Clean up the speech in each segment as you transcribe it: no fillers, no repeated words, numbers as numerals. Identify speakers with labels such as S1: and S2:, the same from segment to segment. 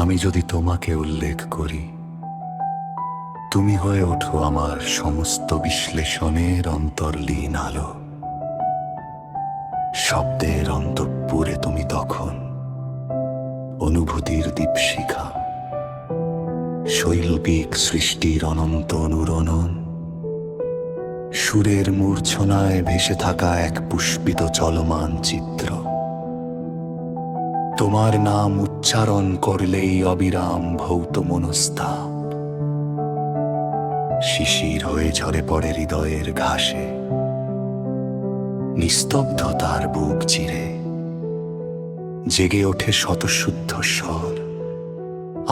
S1: আমি যদি তোমাকে উল্লেখ করি, তুমি হয়ে ওঠো আমার সমস্ত বিশ্লেষণের অন্তর্লীন আলো। শব্দের অন্তঃপুরে তুমি তখন অনুভূতির দীপশিখা, শৈল্পিক সৃষ্টির অনন্ত অনুরণন, সুরের মূর্ছনায় ভেসে থাকা এক পুষ্পিত চলমান চিত্র। তোমার নাম উচ্চারণ করলেই অবিরাম ভৌত মনস্তাপ, শিশির হয়ে ঝরে পড়ে হৃদয়ের ঘাসে, নিস্তব্ধতার বুক চিরে জেগে ওঠে শতশুদ্ধ স্বর,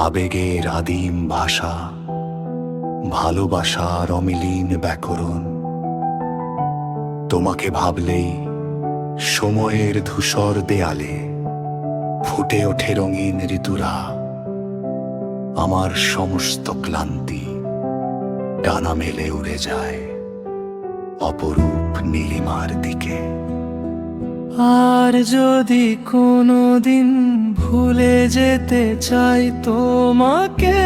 S1: আবেগের আদিম ভাষা, ভালোবাসার অমিলীন ব্যাকরণ। তোমাকে ভাবলেই সময়ের ধূসর দেয়ালে ফুটে ওঠে রঙিন ঋতুরা। আমার সমস্ত ক্লান্তি ডানা মেলে উড়ে যায় অপরূপ নীলিমার দিকে।
S2: আর যদি কোনোদিন ভুলে যেতে চাই তোমাকে,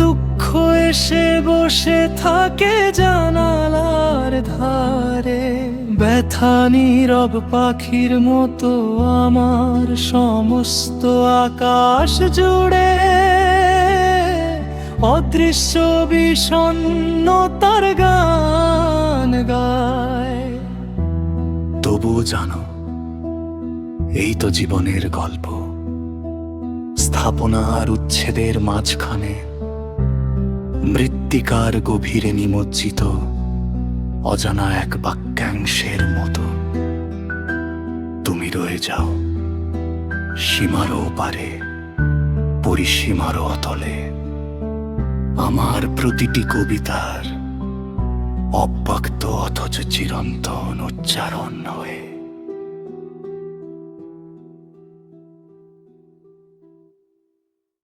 S2: দুঃখ এসে বসে থাকে জানালার ধারে, ব্যথা নীরব পাখির মতো আমার সমস্ত আকাশ জুড়ে অদৃশ্য বিষণ্ণতার গান গায়।
S1: তবুও জানো, এই তো জীবনের গল্প, স্থাপনা আর উচ্ছেদের মাঝখানে মৃত্তিকার গভীরে নিমজ্জিত অজানা এক বাক্যাংশের মতো তুমি রয়ে যাও সীমারও পারে, পরিসীমারও অতলে, আমার প্রতিটি কবিতার অব্যক্ত অথচ চিরন্তন উচ্চারণ হয়ে।